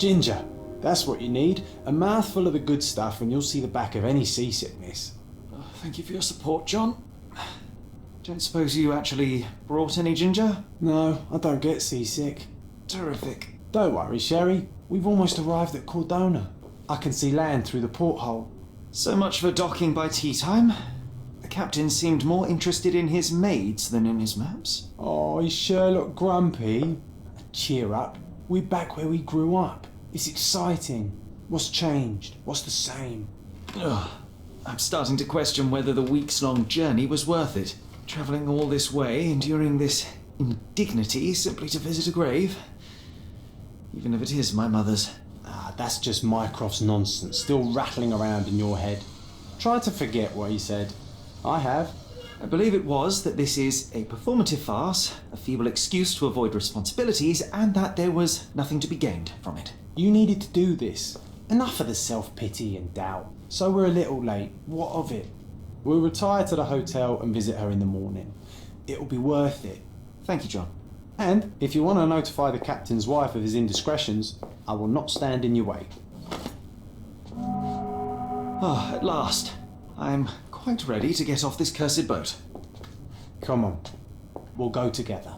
Ginger, that's what you need. A mouthful of the good stuff and you'll see the back of any seasickness. Oh, thank you for your support, John. Don't suppose you actually brought any ginger? No, I don't get seasick. Terrific. Don't worry, Sherry. We've almost arrived at Cordona. I can see land through the porthole. So much for docking by tea time. The captain seemed more interested in his maids than in his maps. Oh, is Sherlock grumpy? Cheer up. We're back where we grew up. It's exciting. What's changed? What's the same? Ugh. I'm starting to question whether the weeks-long journey was worth it. Travelling all this way, enduring this indignity simply to visit a grave. Even if it is my mother's. Ah, that's just Mycroft's nonsense, still rattling around in your head. Try to forget what he said. I have. I believe it was that this is a performative farce, a feeble excuse to avoid responsibilities, and that there was nothing to be gained from it. You needed to do this. Enough of the self-pity and doubt. So we're a little late. What of it? We'll retire to the hotel and visit her in the morning. It'll be worth it. Thank you, John. And if you want to notify the captain's wife of his indiscretions, I will not stand in your way. Ah, at last. I'm quite ready to get off this cursed boat. Come on. We'll go together.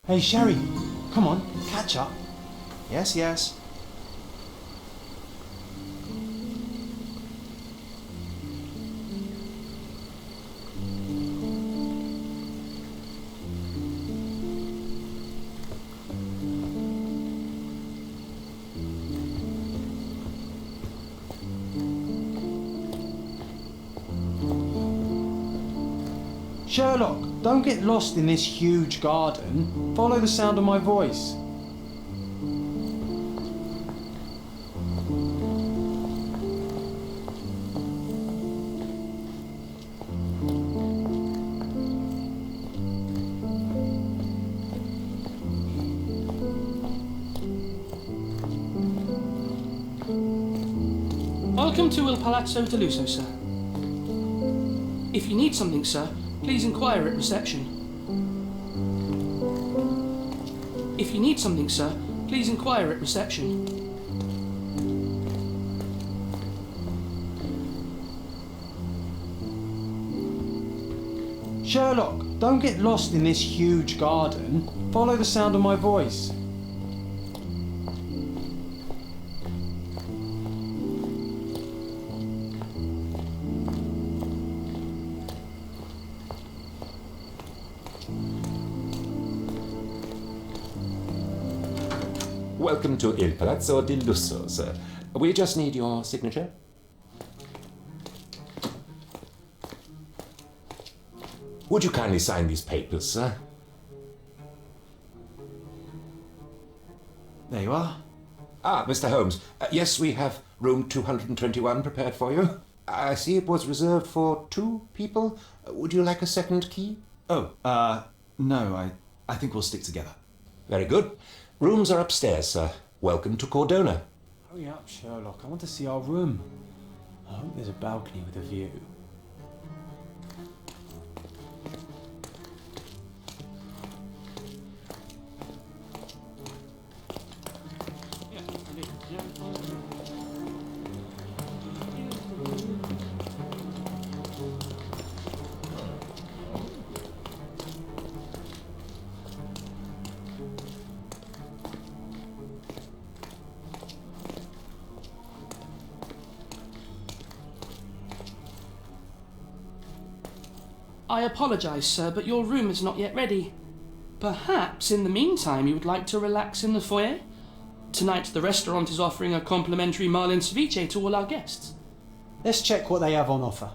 Hey, Sherry, come on, catch up. Yes, yes. Sherlock, don't get lost in this huge garden. Follow the sound of my voice. Welcome to Il Palazzo di Lusso, sir. If you need something, sir, please inquire at reception. If you need something, sir, please inquire at reception. Sherlock, don't get lost in this huge garden. Follow the sound of my voice. Welcome to Il Palazzo di Lusso, sir. We just need your signature. Would you kindly sign these papers, sir? There you are. Ah, Mr. Holmes. Yes, we have room 221 prepared for you. I see it was reserved for 2 people. Would you like a second key? Oh, no, I think we'll stick together. Very good. Rooms are upstairs, sir. Welcome to Cordona. Hurry up, Sherlock. I want to see our room. I hope there's a balcony with a view. I apologise, sir, but your room is not yet ready. Perhaps, in the meantime, you would like to relax in the foyer? Tonight, the restaurant is offering a complimentary marlin ceviche to all our guests. Let's check what they have on offer.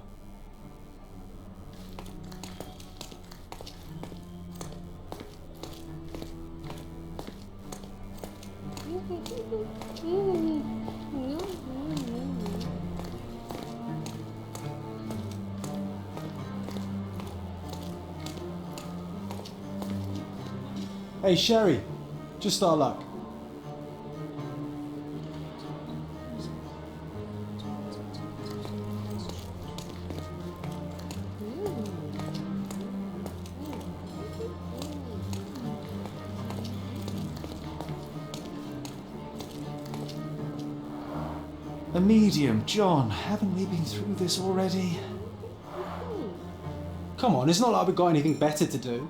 Hey, Sherry, just our luck. A medium, John. Haven't we been through this already? Come on, it's not like we've got anything better to do.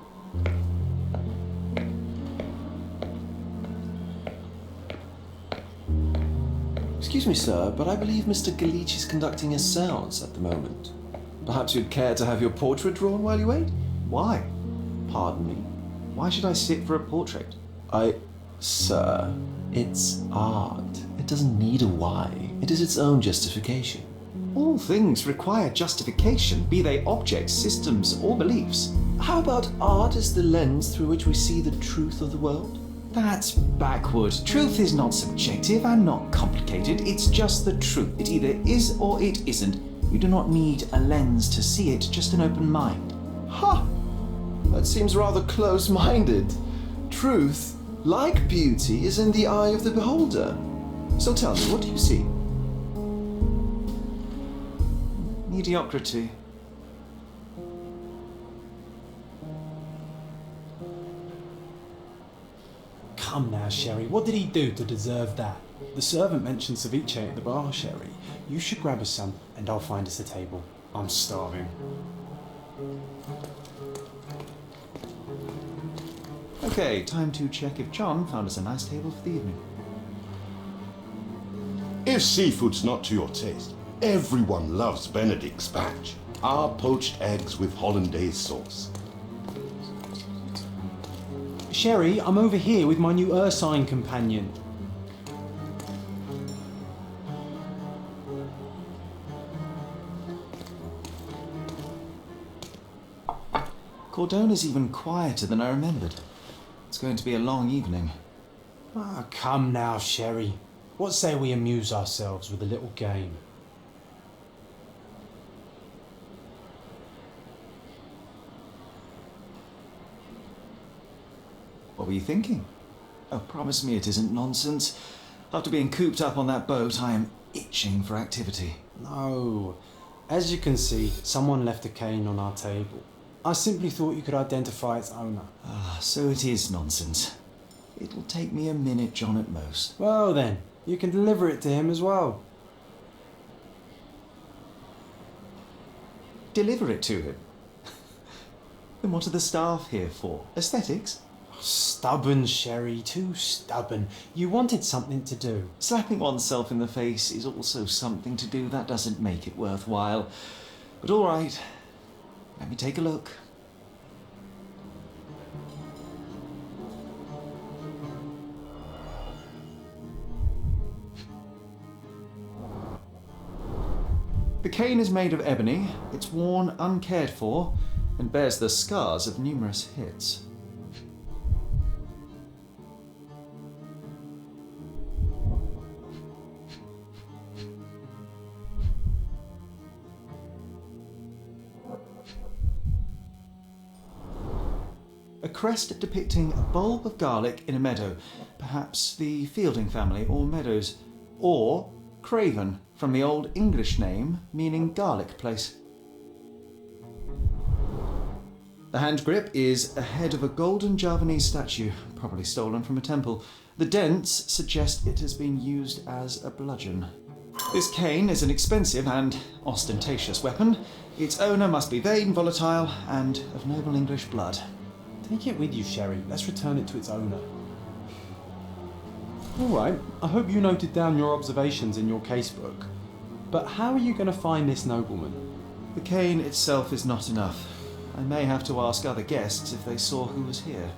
Excuse me, sir, but I believe Mr. Galich is conducting a séance at the moment. Perhaps you'd care to have your portrait drawn while you wait? Why? Pardon me? Why should I sit for a portrait? Sir, it's art. It doesn't need a why. It is its own justification. All things require justification, be they objects, systems, or beliefs. How about art as the lens through which we see the truth of the world? That's backward. Truth is not subjective and not complicated. It's just the truth. It either is or it isn't. You do not need a lens to see it, just an open mind. Ha! That seems rather close-minded. Truth, like beauty, is in the eye of the beholder. So tell me, what do you see? Mediocrity. Come now, Sherry, what did he do to deserve that? The servant mentioned ceviche at the bar, Sherry. You should grab us some, and I'll find us a table. I'm starving. Okay, time to check if John found us a nice table for the evening. If seafood's not to your taste, everyone loves Benedict's batch. Our poached eggs with hollandaise sauce. Sherry, I'm over here with my new Ursine companion. Cordona's even quieter than I remembered. It's going to be a long evening. Ah, come now, Sherry. What say we amuse ourselves with a little game? What were you thinking? Oh, promise me it isn't nonsense. After being cooped up on that boat, I am itching for activity. No. As you can see, someone left a cane on our table. I simply thought you could identify its owner. Ah, so it is nonsense. It'll take me a minute, John, at most. Well then, you can deliver it to him as well. Deliver it to him? Then what are the staff here for? Aesthetics? Stubborn, Sherry, too stubborn. You wanted something to do. Slapping oneself in the face is also something to do. That doesn't make it worthwhile. But all right, let me take a look. The cane is made of ebony, it's worn uncared for, and bears the scars of numerous hits. A crest depicting a bulb of garlic in a meadow, perhaps the Fielding family or Meadows, or Craven, from the Old English name meaning garlic place. The hand grip is a head of a golden Javanese statue, probably stolen from a temple. The dents suggest it has been used as a bludgeon. This cane is an expensive and ostentatious weapon. Its owner must be vain, volatile, and of noble English blood. Take it with you, Sherry. Let's return it to its owner. Alright, I hope you noted down your observations in your casebook. But how are you going to find this nobleman? The cane itself is not enough. I may have to ask other guests if they saw who was here.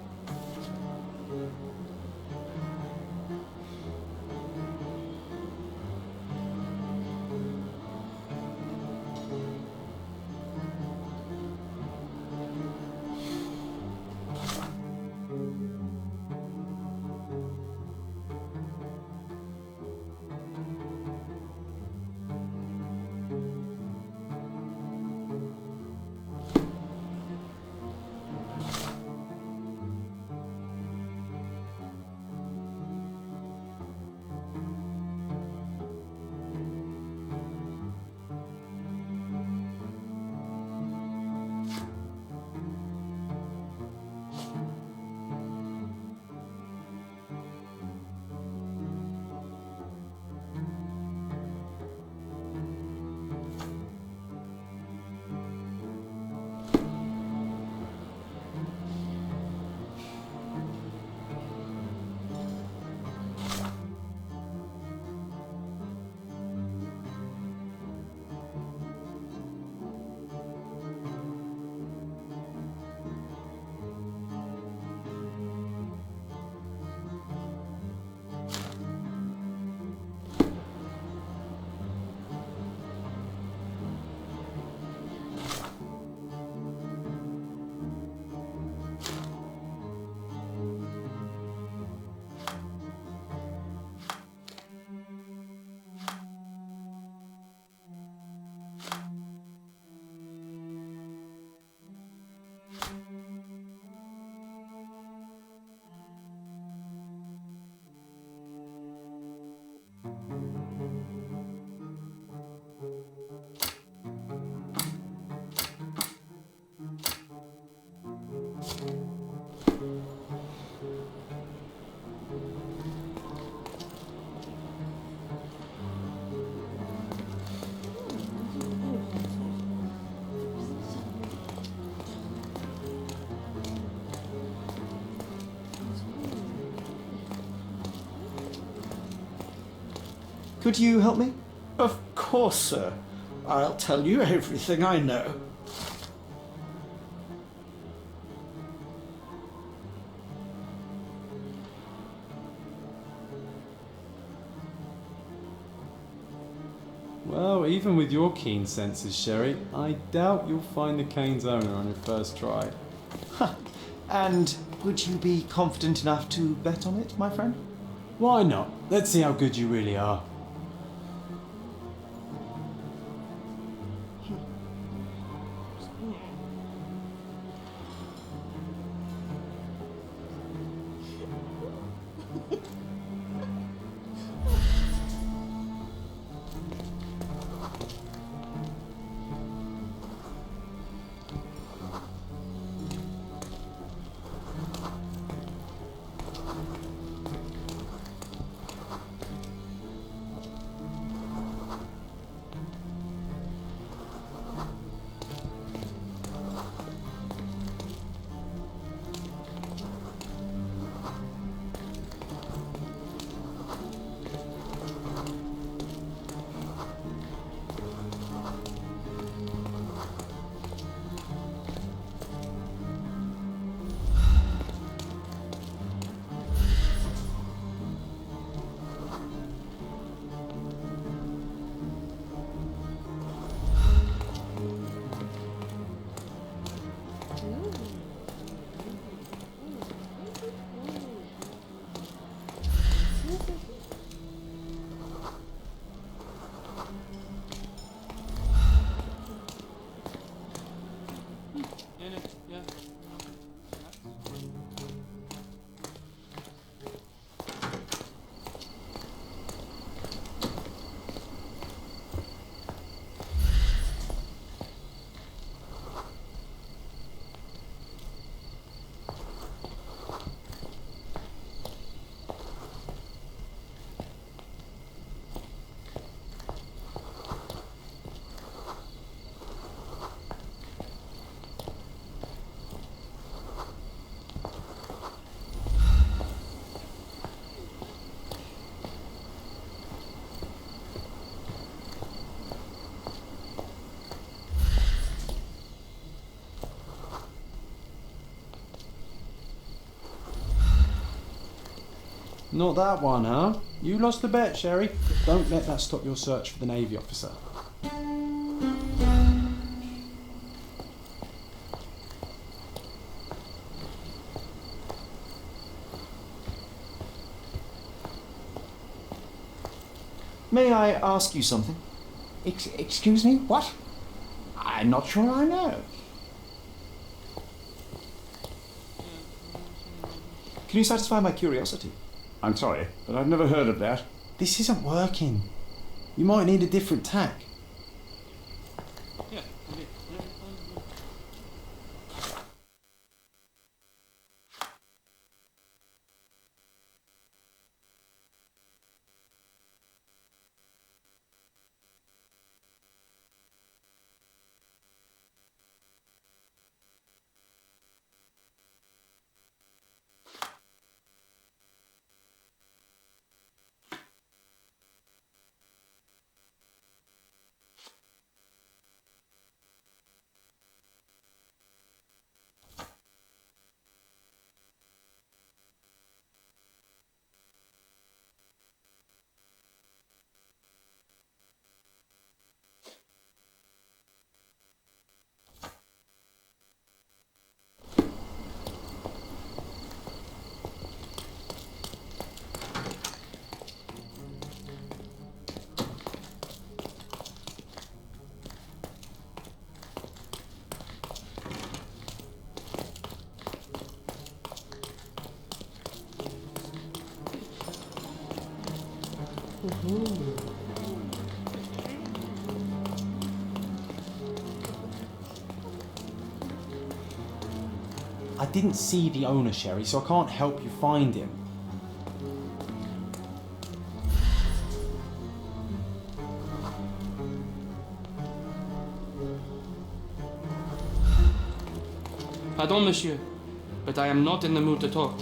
Could you help me? Of course, sir. I'll tell you everything I know. Well, even with your keen senses, Sherry, I doubt you'll find the cane's owner on your first try. And would you be confident enough to bet on it, my friend? Why not? Let's see how good you really are. Not that one, huh? You lost the bet, Sherry. Don't let that stop your search for the Navy officer. May I ask you something? Excuse me, what? I'm not sure I know. Can you satisfy my curiosity? I'm sorry, but I've never heard of that. This isn't working. You might need a different tack. I didn't see the owner, Sherry, so I can't help you find him. Pardon, monsieur, but I am not in the mood to talk.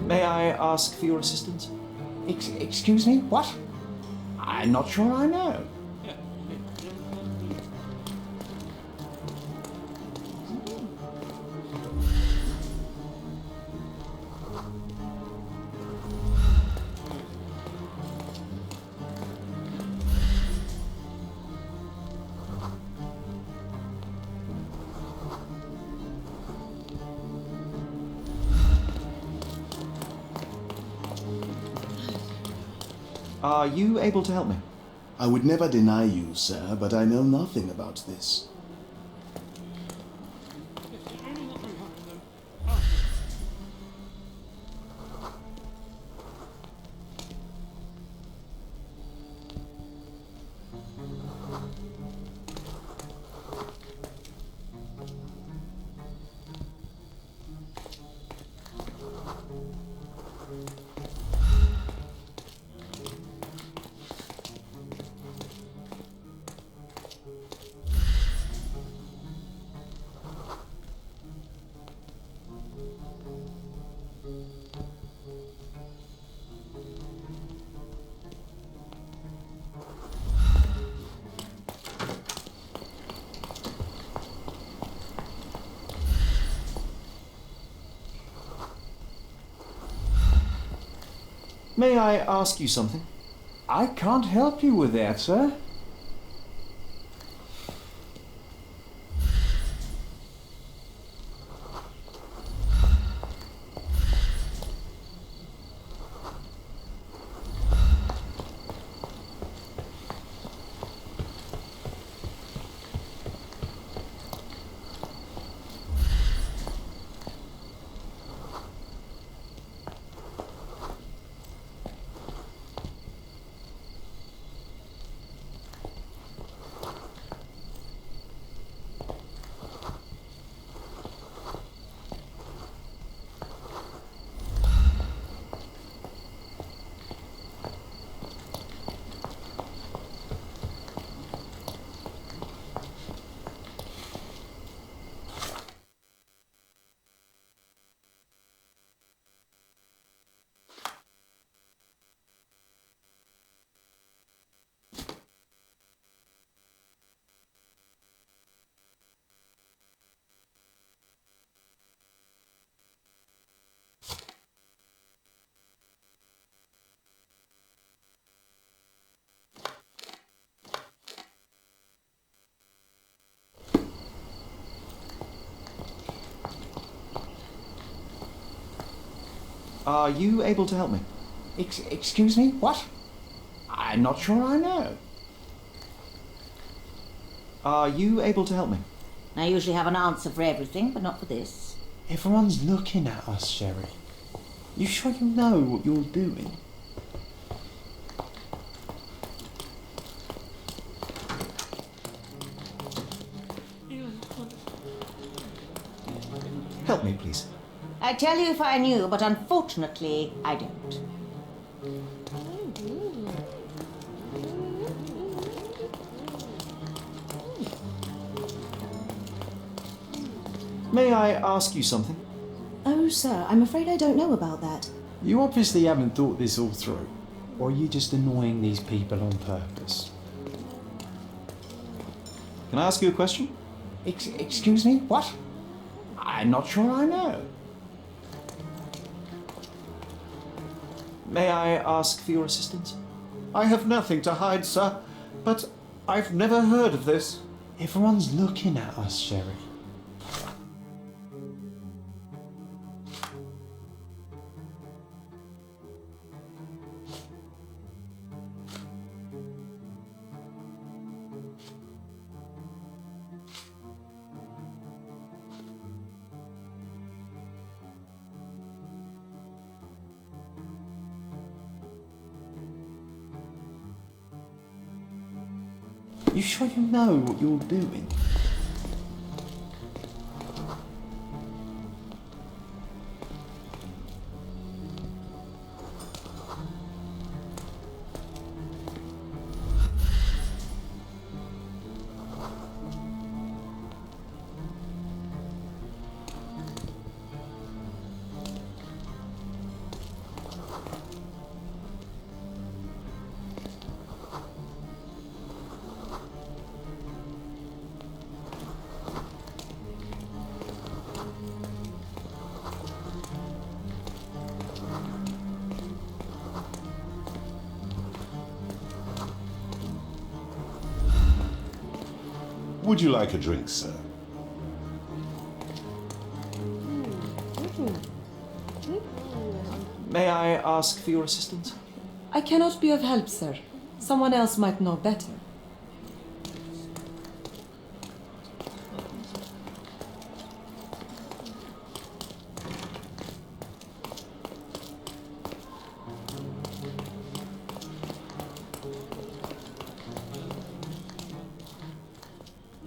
May I ask for your assistance? Excuse me, what? I'm not sure I know. Are you able to help me? I would never deny you, sir, but I know nothing about this. May I ask you something? I can't help you with that, sir. Are you able to help me? Excuse me? What? I'm not sure I know. Are you able to help me? I usually have an answer for everything, but not for this. Everyone's looking at us, Sherry. You sure you know what you're doing? Help me, please. I'd tell you if I knew, but unfortunately, I don't. May I ask you something? Oh, sir, I'm afraid I don't know about that. You obviously haven't thought this all through. Or are you just annoying these people on purpose? Can I ask you a question? Excuse me? What? I'm not sure I know. May I ask for your assistance? I have nothing to hide, sir, but I've never heard of this. Everyone's looking at us, Sherry. You sure you know what you're doing? Would you like a drink, sir? May I ask for your assistance? I cannot be of help, sir. Someone else might know better.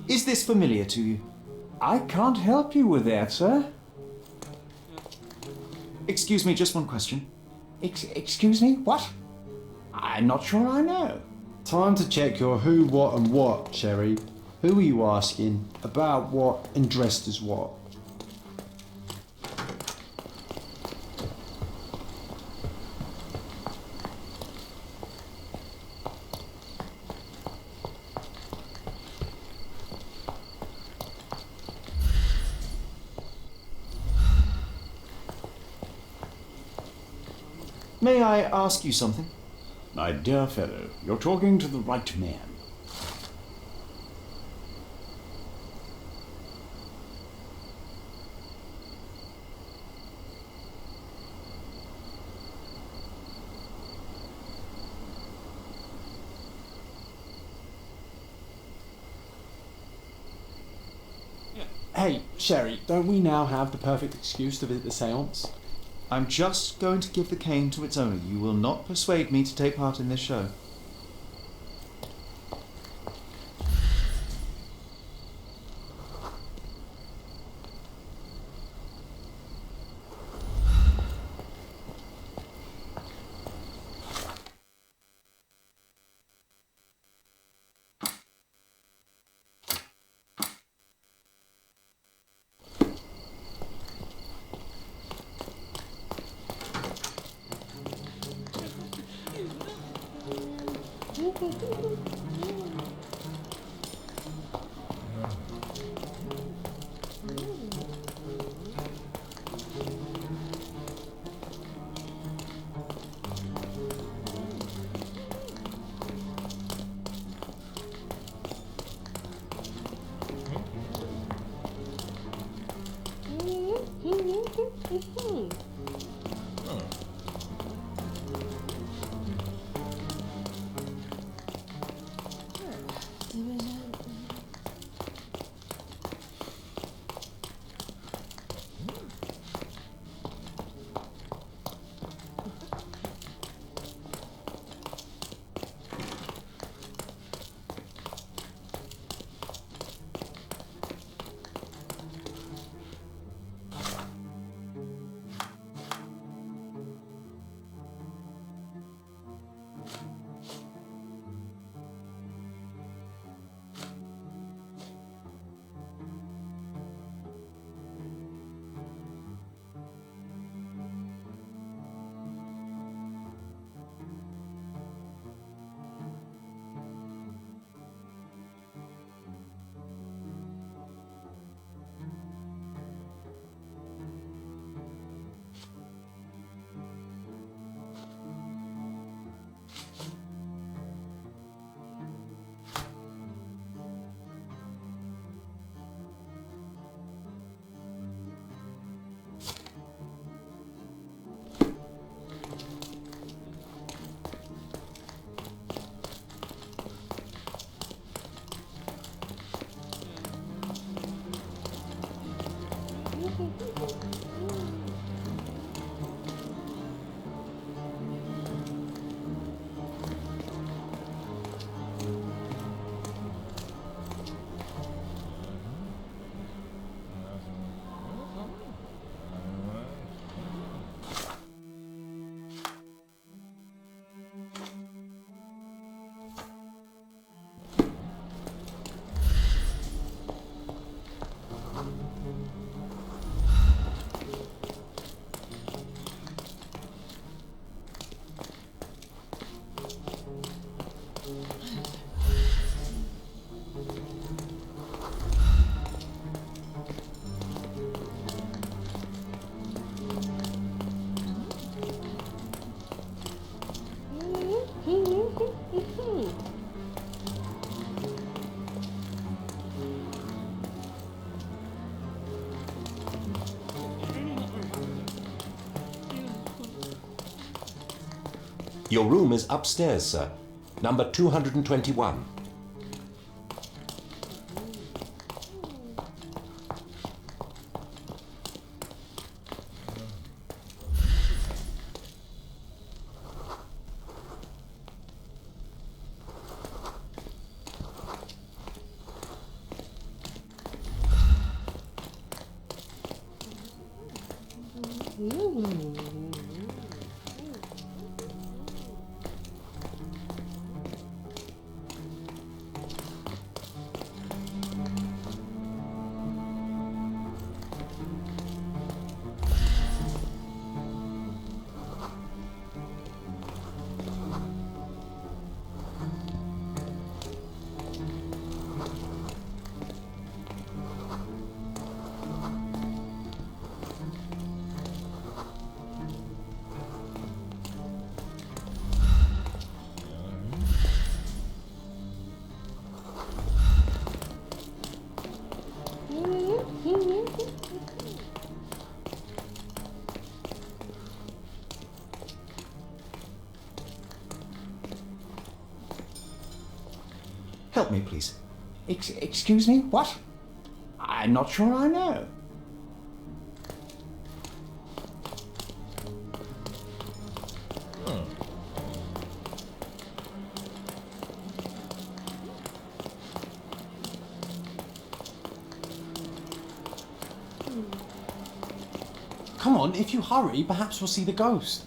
Is this familiar to you? I can't help you with that, sir. Excuse me, just one question. Excuse me? What? I'm not sure I know. Time to check your who, what and what, Sherry. Who are you asking? About what and dressed as what? May I ask you something? My dear fellow, you're talking to the right man. Hey, Sherry, don't we now have the perfect excuse to visit the seance? I'm just going to give the cane to its owner. You will not persuade me to take part in this show. Your room is upstairs, sir. Number 221. Help me, please. Excuse me? What? I'm not sure I know. Come on, if you hurry, perhaps we'll see the ghost.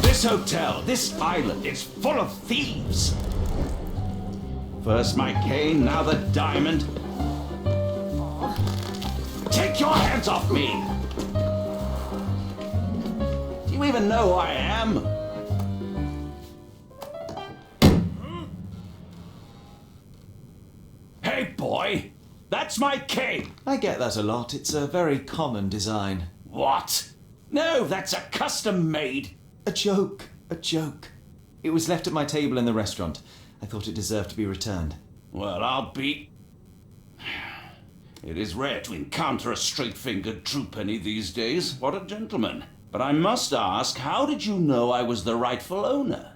This hotel, this island is full of thieves. First my cane, now the diamond. Take your hands off me! Do you even know who I am? Hey, boy! That's my cane! I get that a lot. It's a very common design. What? No, that's a custom-made. A joke. A joke. It was left at my table in the restaurant. I thought it deserved to be returned. Well, I'll be... It is rare to encounter a straight-fingered true penny these days. What a gentleman. But I must ask, how did you know I was the rightful owner?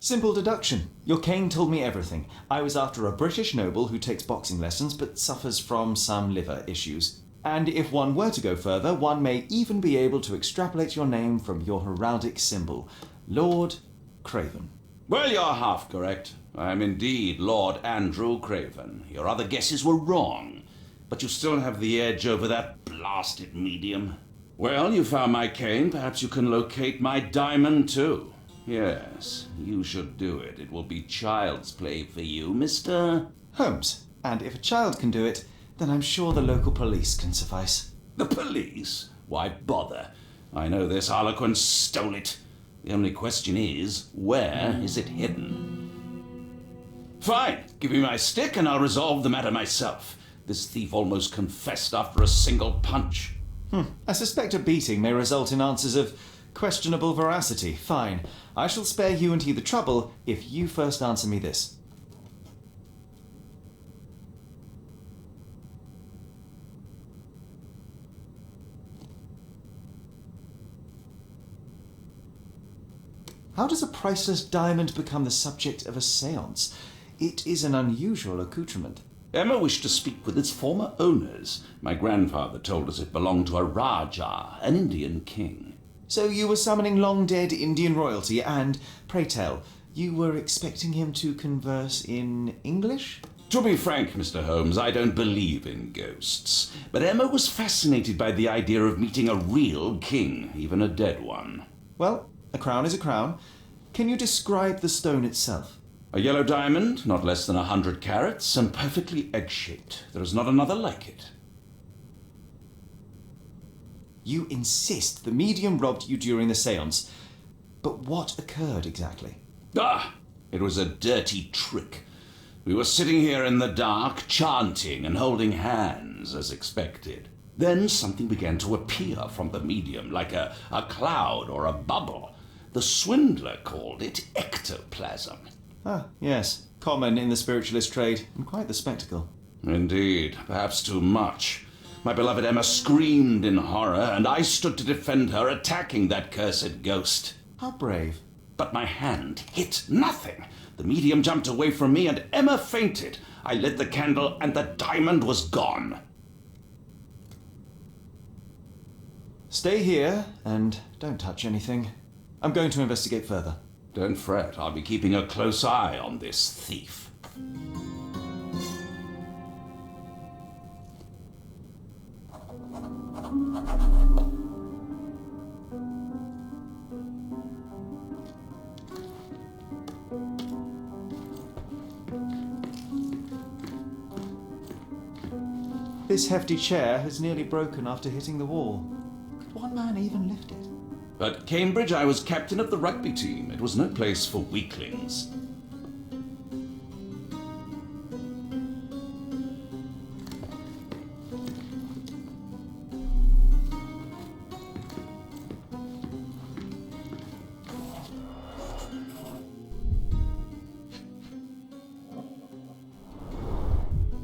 Simple deduction. Your cane told me everything. I was after a British noble who takes boxing lessons but suffers from some liver issues. And if one were to go further, one may even be able to extrapolate your name from your heraldic symbol, Lord Craven. Well, you're half correct. I am indeed Lord Andrew Craven. Your other guesses were wrong. But you still have the edge over that blasted medium. Well, you found my cane. Perhaps you can locate my diamond, too. Yes, you should do it. It will be child's play for you, Mr. Holmes, And if a child can do it, then I'm sure the local police can suffice. The police? Why bother? I know this harlequin stole it. The only question is, where is it hidden? Fine, give me my stick and I'll resolve the matter myself. This thief almost confessed after a single punch. I suspect a beating may result in answers of questionable veracity. Fine, I shall spare you and he the trouble if you first answer me this. How does a priceless diamond become the subject of a séance? It is an unusual accoutrement. Emma wished to speak with its former owners. My grandfather told us it belonged to a Rajah, an Indian king. So you were summoning long-dead Indian royalty and, pray tell, you were expecting him to converse in English? To be frank, Mr. Holmes, I don't believe in ghosts. But Emma was fascinated by the idea of meeting a real king, even a dead one. Well, a crown is a crown. Can you describe the stone itself? A yellow diamond, not less than 100 carats, and perfectly egg-shaped. There is not another like it. You insist the medium robbed you during the séance. But what occurred exactly? It was a dirty trick. We were sitting here in the dark, chanting and holding hands, as expected. Then something began to appear from the medium, like a cloud or a bubble. The swindler called it ectoplasm. Ah, yes. Common in the spiritualist trade, and quite the spectacle. Indeed, perhaps too much. My beloved Emma screamed in horror, and I stood to defend her, attacking that cursed ghost. How brave. But my hand hit nothing. The medium jumped away from me, and Emma fainted. I lit the candle, and the diamond was gone. Stay here, and don't touch anything. I'm going to investigate further. Don't fret, I'll be keeping a close eye on this thief. This hefty chair has nearly broken after hitting the wall. Could one man even lift it? At Cambridge, I was captain of the rugby team. It was no place for weaklings.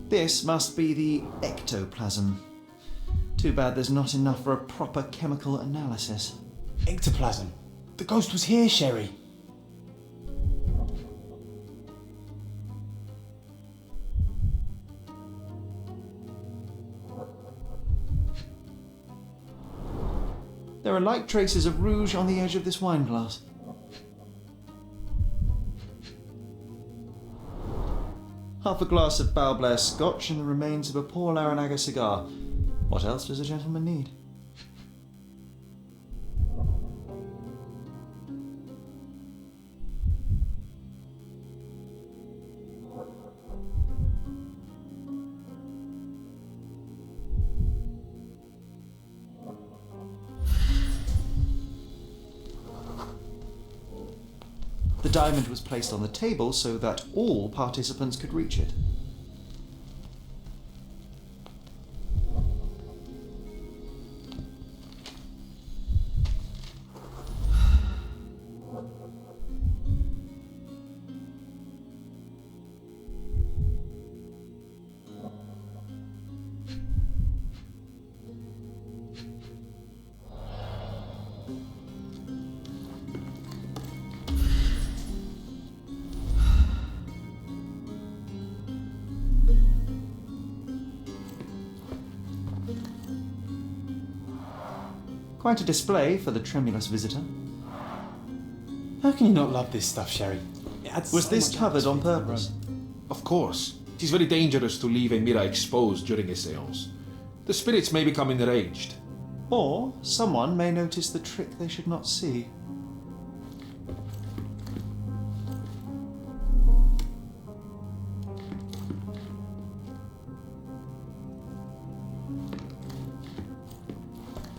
This must be the ectoplasm. Too bad there's not enough for a proper chemical analysis. Ectoplasm. The ghost was here, Sherry. There are light traces of rouge on the edge of this wine glass. Half a glass of Balblair Scotch and the remains of a poor Laranaga cigar. What else does a gentleman need? The diamond was placed on the table so that all participants could reach it. Quite a display for the tremulous visitor. How can you not love this stuff, Sherry? Was this covered on purpose? Of course. It is very dangerous to leave a mirror exposed during a séance. The spirits may become enraged. Or someone may notice the trick they should not see.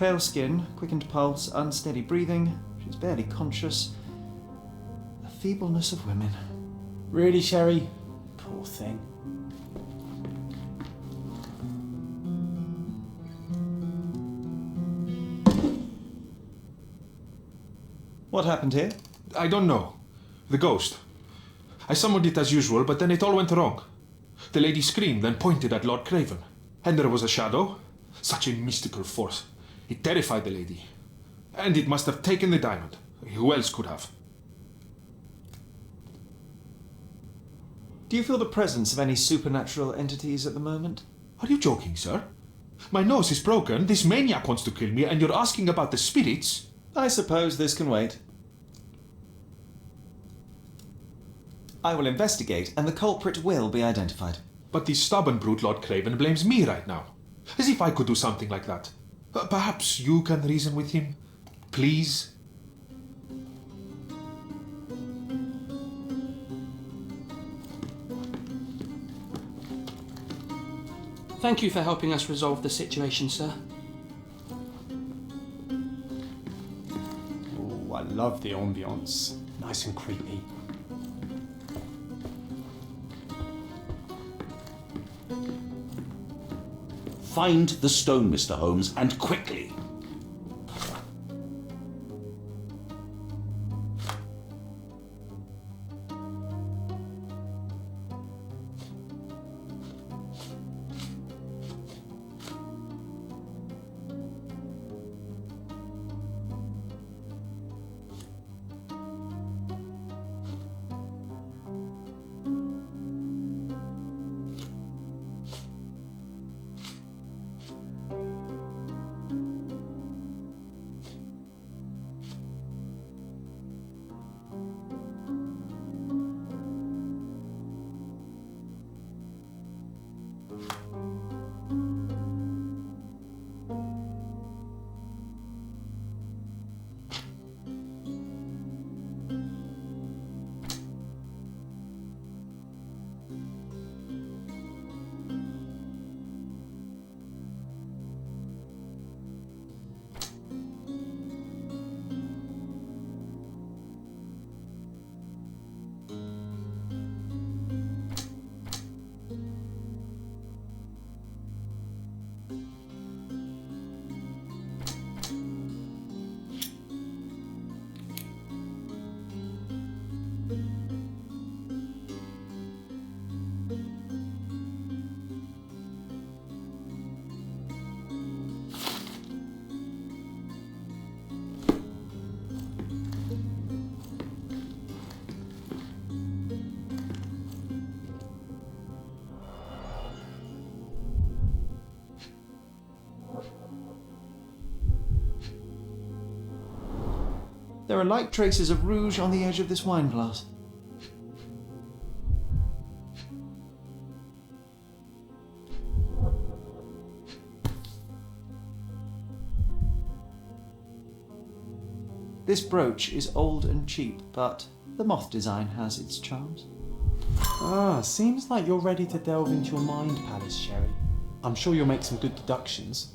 Pale skin, quickened pulse, unsteady breathing. She's barely conscious. The feebleness of women. Really, Sherry? Poor thing. What happened here? I don't know. The ghost. I summoned it as usual, but then it all went wrong. The lady screamed and pointed at Lord Craven. And there was a shadow. Such a mystical force. It terrified the lady. And it must have taken the diamond. Who else could have? Do you feel the presence of any supernatural entities at the moment? Are you joking, sir? My nose is broken, this maniac wants to kill me, and you're asking about the spirits? I suppose this can wait. I will investigate, and the culprit will be identified. But the stubborn brute Lord Craven blames me right now. As if I could do something like that. Perhaps you can reason with him? Please? Thank you for helping us resolve the situation, sir. Oh, I love the ambience. Nice and creepy. Find the stone, Mr. Holmes, and quickly. There are light traces of rouge on the edge of this wine glass. This brooch is old and cheap, but the moth design has its charms. Ah, seems like you're ready to delve into your mind palace, Sherry. I'm sure you'll make some good deductions.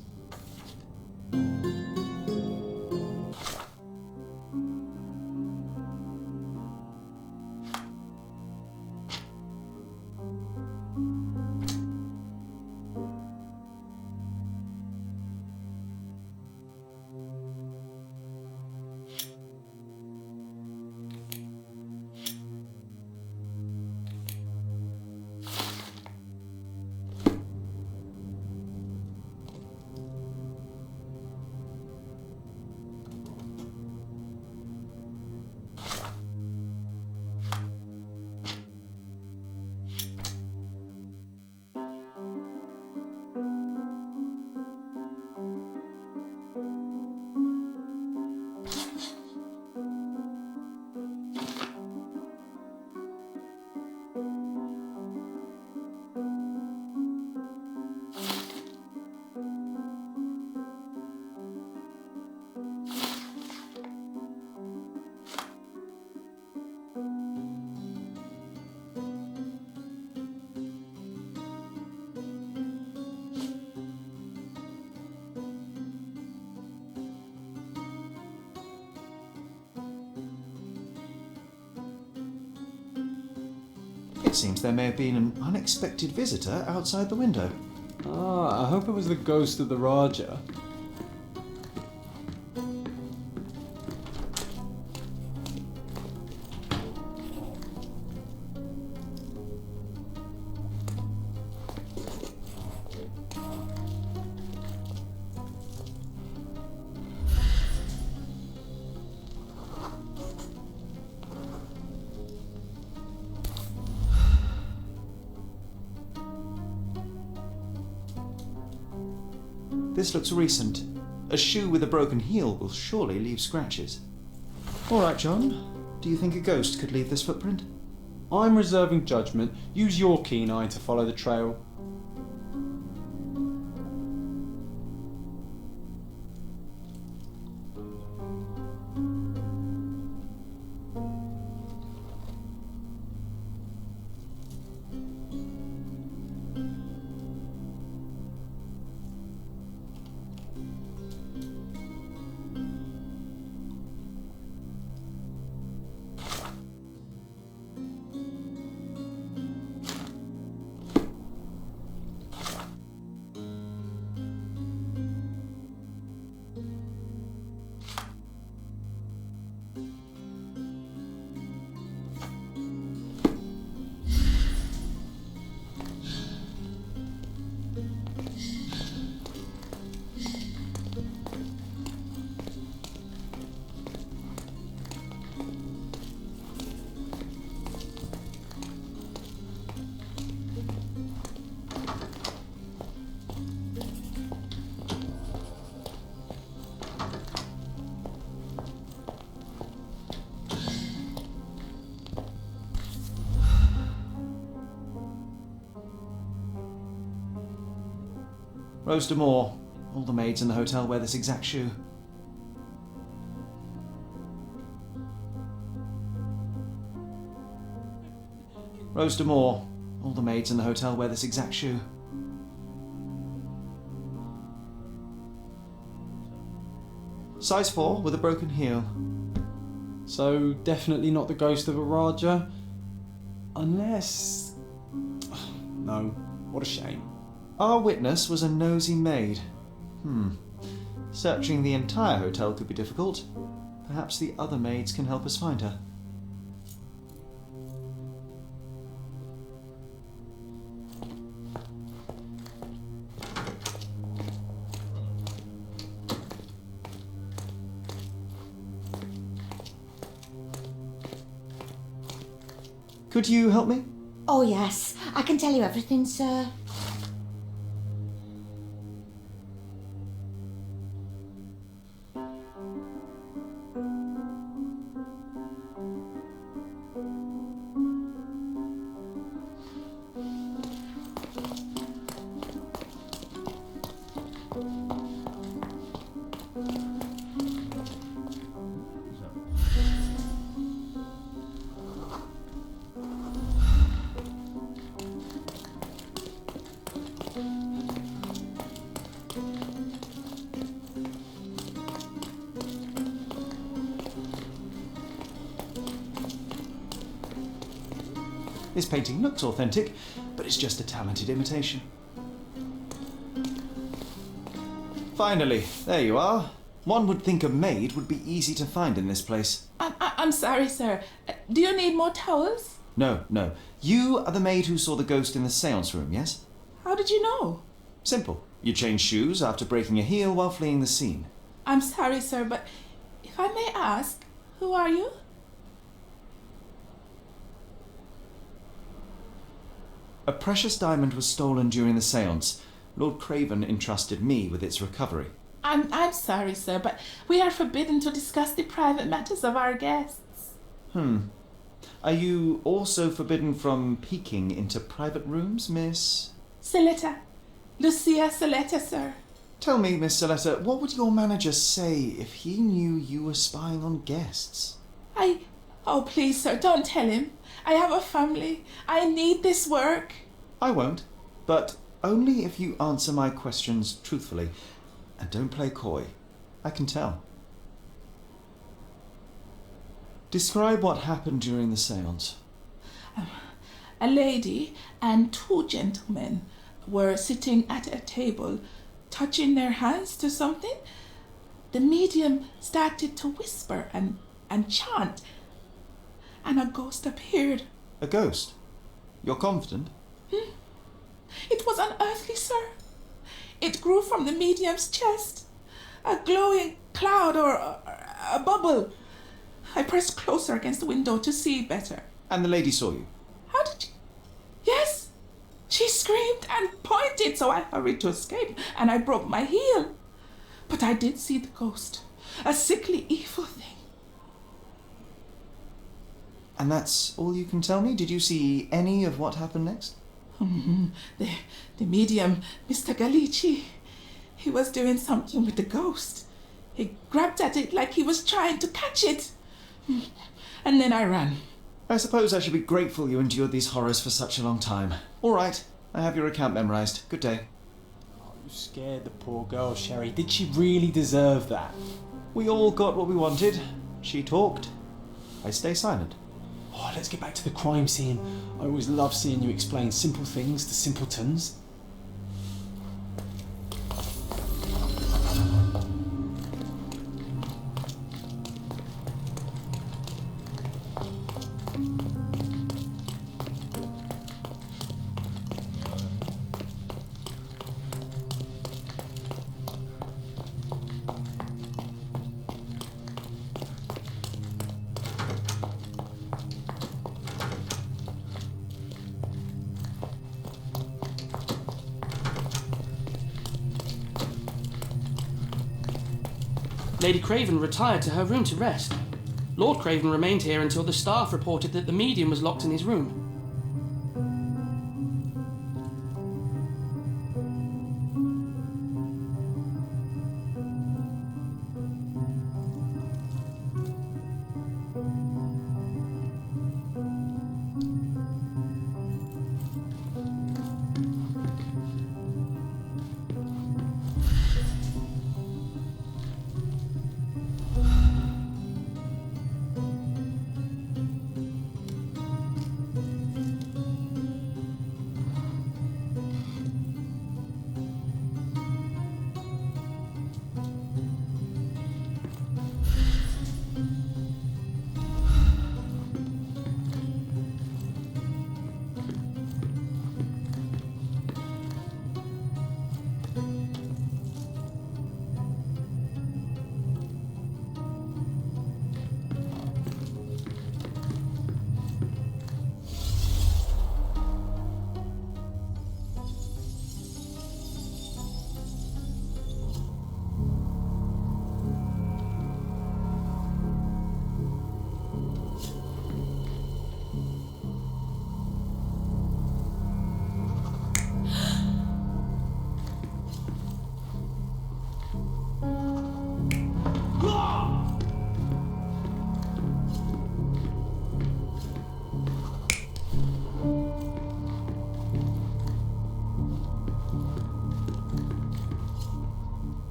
It seems there may have been an unexpected visitor outside the window. Ah, I hope it was the ghost of the Raja. This looks recent. A shoe with a broken heel will surely leave scratches. All right, John. Do you think a ghost could leave this footprint? I'm reserving judgment. Use your keen eye to follow the trail. Rose D'Amour. All the maids in the hotel wear this exact shoe. Rose D'Amour. All the maids in the hotel wear this exact shoe. Size 4 with a broken heel. So, definitely not the ghost of a Raja? Unless... No, what a shame. Our witness was a nosy maid. Searching the entire hotel could be difficult. Perhaps the other maids can help us find her. Could you help me? Oh, yes. I can tell you everything, sir. This painting looks authentic, but it's just a talented imitation. Finally, there you are. One would think a maid would be easy to find in this place. I'm sorry, sir. Do you need more towels? No. You are the maid who saw the ghost in the séance room, yes? How did you know? Simple. You changed shoes after breaking a heel while fleeing the scene. I'm sorry, sir, but if I may ask, who are you? A precious diamond was stolen during the séance. Lord Craven entrusted me with its recovery. I'm sorry, sir, but we are forbidden to discuss the private matters of our guests. Are you also forbidden from peeking into private rooms, Miss? Saletta. Lucia Saletta, sir. Tell me, Miss Saletta, what would your manager say if he knew you were spying on guests? Oh, please, sir, don't tell him. I have a family. I need this work. I won't, but only if you answer my questions truthfully and don't play coy. I can tell. Describe what happened during the séance. A lady and two gentlemen were sitting at a table, touching their hands to something. The medium started to whisper and chant, and a ghost appeared. A ghost? You're confident? It was unearthly, sir. It grew from the medium's chest. A glowing cloud or a bubble. I pressed closer against the window to see better. And the lady saw you? How did you... Yes. She screamed and pointed, so I hurried to escape, and I broke my heel. But I did see the ghost. A sickly, evil thing. And that's all you can tell me? Did you see any of what happened next? The medium, Mr. Galici, he was doing something with the ghost. He grabbed at it like he was trying to catch it. And then I ran. I suppose I should be grateful you endured these horrors for such a long time. All right, I have your account memorized. Good day. Oh, you scared the poor girl, Sherry. Did she really deserve that? We all got what we wanted. She talked. I stay silent. Oh, let's get back to the crime scene. I always love seeing you explain simple things to simpletons. Lady Craven retired to her room to rest. Lord Craven remained here until the staff reported that the medium was locked in his room.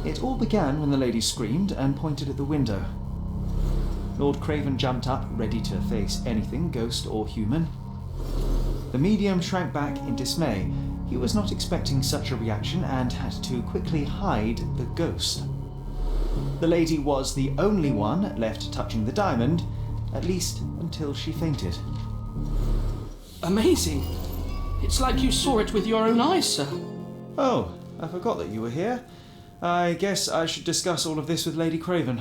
It all began when the lady screamed and pointed at the window. Lord Craven jumped up, ready to face anything, ghost or human. The medium shrank back in dismay. He was not expecting such a reaction and had to quickly hide the ghost. The lady was the only one left touching the diamond, at least until she fainted. Amazing! It's like you saw it with your own eyes, sir. Oh, I forgot that you were here. I guess I should discuss all of this with Lady Craven.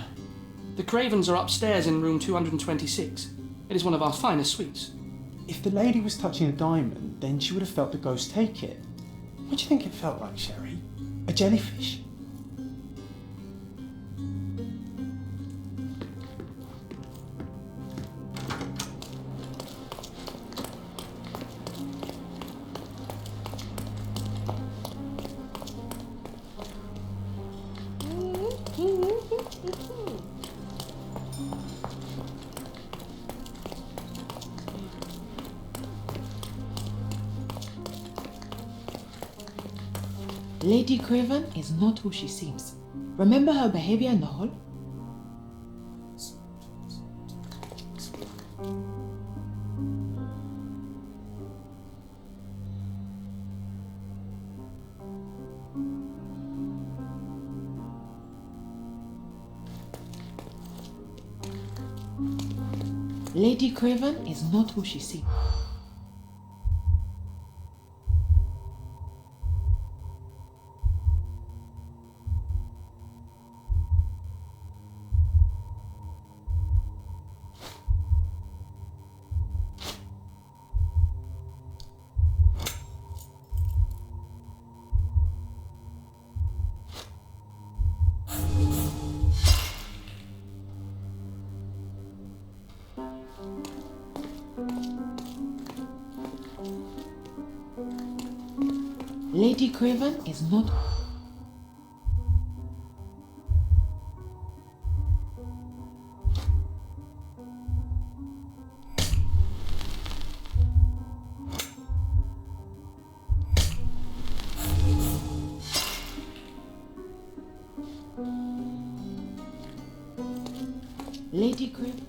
The Cravens are upstairs in room 226. It is one of our finest suites. If the lady was touching a diamond, then she would have felt the ghost take it. What do you think it felt like, Sherry? A jellyfish? Lady Craven is not who she seems. Remember her behavior in the hall? Lady Craven is not who she seems. Lady Craven is not... Lady Craven...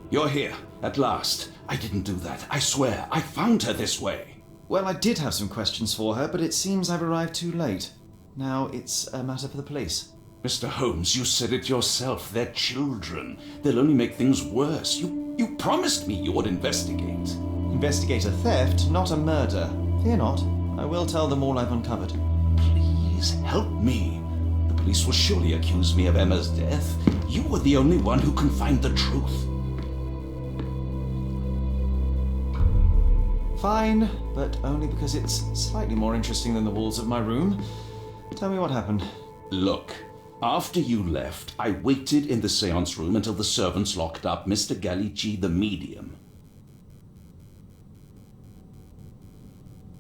You're here, at last. I didn't do that. I swear, I found her this way. Well, I did have some questions for her, but it seems I've arrived too late. Now it's a matter for the police. Mr. Holmes, you said it yourself. They're children. They'll only make things worse. You promised me you would investigate. Investigate a theft, not a murder. Fear not. I will tell them all I've uncovered. Please help me. The police will surely accuse me of Emma's death. You are the only one who can find the truth. Fine, but only because it's slightly more interesting than the walls of my room. Tell me what happened. Look, after you left, I waited in the seance room until the servants locked up Mr. Gallici, the medium.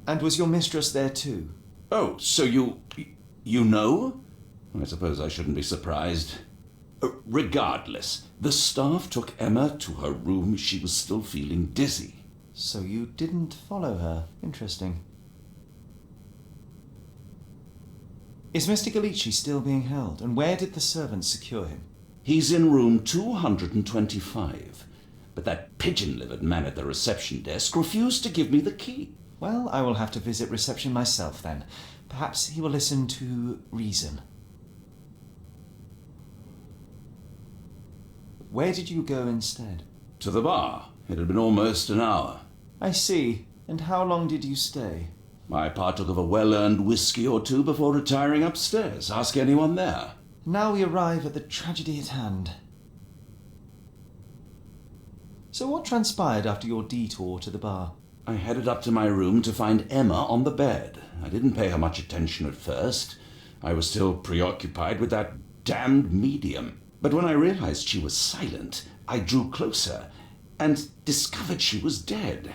And was your mistress there too? Oh, so you know? I suppose I shouldn't be surprised. Regardless, the staff took Emma to her room. She was still feeling dizzy. So you didn't follow her. Interesting. Is Mr. Gallici still being held? And where did the servants secure him? He's in room 225. But that pigeon-livered man at the reception desk refused to give me the key. Well, I will have to visit reception myself then. Perhaps he will listen to reason. Where did you go instead? To the bar. It had been almost an hour. I see. And how long did you stay? I partook of a well-earned whiskey or two before retiring upstairs. Ask anyone there. Now we arrive at the tragedy at hand. So what transpired after your detour to the bar? I headed up to my room to find Emma on the bed. I didn't pay her much attention at first. I was still preoccupied with that damned medium. But when I realized she was silent, I drew closer and discovered she was dead.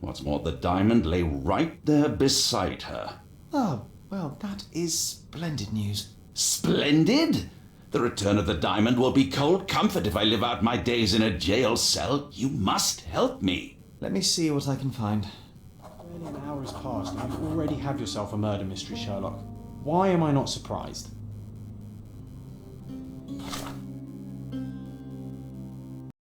What's more, the diamond lay right there beside her. Oh, well, that is splendid news. Splendid? The return of the diamond will be cold comfort if I live out my days in a jail cell. You must help me. Let me see what I can find. Barely an hour has passed and you already have yourself a murder mystery, Sherlock. Why am I not surprised?